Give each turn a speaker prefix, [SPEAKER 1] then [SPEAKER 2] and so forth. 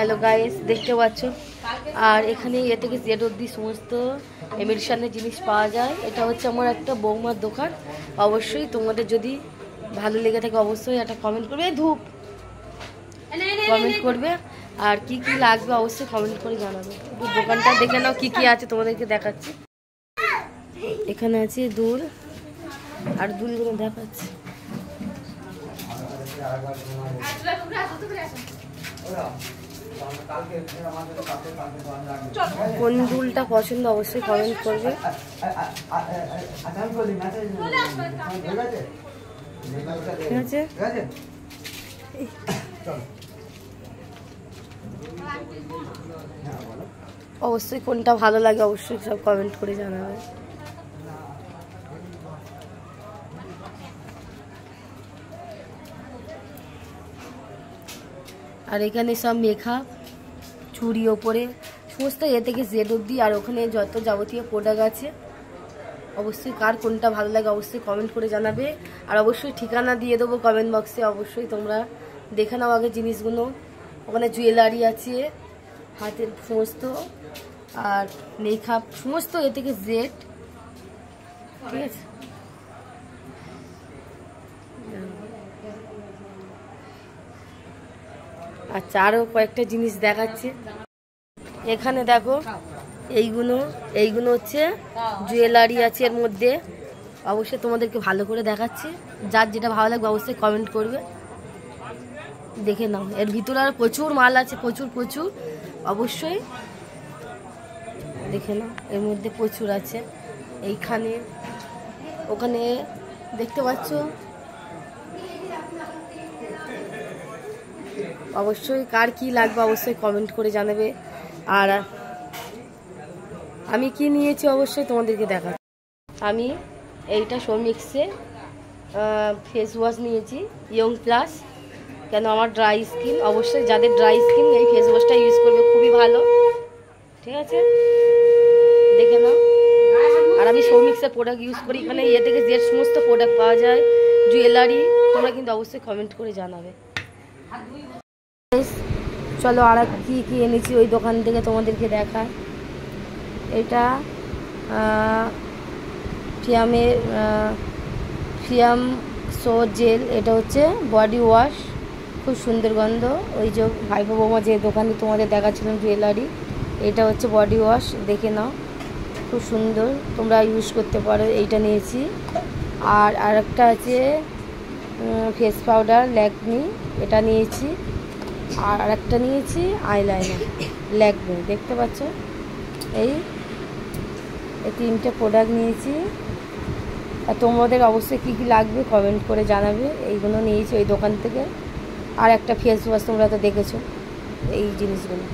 [SPEAKER 1] Hello guys, দেখতে পাচ্ছ আর এখানে এ থেকে জেড অবধি সমস্ত এমিশনের জিনিস পাওয়া যায়। এটা হচ্ছে আমার একটা বৌমার দোকান। অবশ্যই তোমাদের যদি ভালো লেগে থাকে অবশ্যই একটা কমেন্ট করবে, আর কি কি লাগবে অবশ্যই কমেন্ট করে জানাবে। দোকানটা দেখে নাও কি কি আছে, তোমাদেরকে দেখাচ্ছি। এখানে আছে দুল, আর দুলগুলো দেখাচ্ছি। কোন দুলটা পছন্দ অবশ্যই কমেন্ট করবে। ঠিক আছে, অবশ্যই কোনটা ভালো লাগে অবশ্যই সব কমেন্ট করে জানাবে। আর এখানে সব মেকআপ, চুড়ি ওপরে সমস্ত এ থেকে জেড অবধি, আর ওখানে যত যাবতীয় প্রোডাক্ট আছে অবশ্যই কার কোনটা ভালো লাগে অবশ্যই কমেন্ট করে জানাবে। আর অবশ্যই ঠিকানা দিয়ে দেবো কমেন্ট বক্সে, অবশ্যই তোমরা দেখে নাও আগে জিনিসগুলো। ওখানে জুয়েলারি আছে, হাতের সমস্ত, আর মেকআপ সমস্ত এ থেকে জেড। ঠিক আছে, আচ্ছা আরও কয়েকটা জিনিস দেখাচ্ছে। এখানে দেখো এইগুলো হচ্ছে জুয়েলারি আছে এর মধ্যে। অবশ্যই তোমাদেরকে ভালো করে দেখাচ্ছি, যার যেটা ভালো লাগবে অবশ্যই কমেন্ট করবে। দেখে নাও, এর ভিতরে আর প্রচুর মাল আছে, প্রচুর অবশ্যই দেখে নাও। এর মধ্যে প্রচুর আছে, এইখানে ওখানে দেখতে পাচ্ছ। অবশ্যই কার কি লাগবে অবশ্যই কমেন্ট করে জানাবে। আর আমি কি নিয়েছি অবশ্যই তোমাদেরকে দেখাচ্ছি। আমি এইটা সোমিক্সে ফেস ওয়াশ নিয়েছি, ইয়ং প্লাস। কেন আমার ড্রাই স্কিন, অবশ্যই যাদের ড্রাই স্কিন এই ফেস ওয়াশটা ইউজ করবে, খুবই ভালো। ঠিক আছে, দেখে নাও। আর আমি সোমিক্সের প্রোডাক্ট ইউজ করি। এখানে এ থেকে যে সমস্ত প্রোডাক্ট পাওয়া যায়, জুয়েলারি, তোমরা কিন্তু অবশ্যই কমেন্ট করে জানাবে। চলো আর কি এনেছি ওই দোকান থেকে তোমাদেরকে দেখা। এটা ফিয়াম সো জেল, এটা হচ্ছে বডি ওয়াশ, খুব সুন্দর গন্ধ। ওই যে ভাইপো বৌমা যে দোকানে তোমাদের দেখাচ্ছিলাম জুয়েলারি, এটা হচ্ছে বডি ওয়াশ, দেখে নাও খুব সুন্দর, তোমরা ইউজ করতে পারো। এইটা নিয়েছি। আর আরেকটা আছে ফেস পাউডার ল্যাকমি, এটা নিয়েছি। আর আরেকটা নিয়েছি আইলাইনার ল্যাকমি, দেখতে পাচ্ছ। এই তিনটে প্রোডাক্ট নিয়েছি। আর তোমাদের অবশ্যই কী কী লাগবে কমেন্ট করে জানাবে। এইগুলো নিয়েছি ওই দোকান থেকে। আর একটা ফেস ওয়াশ তোমরা তো দেখেছো, এই জিনিসগুলো।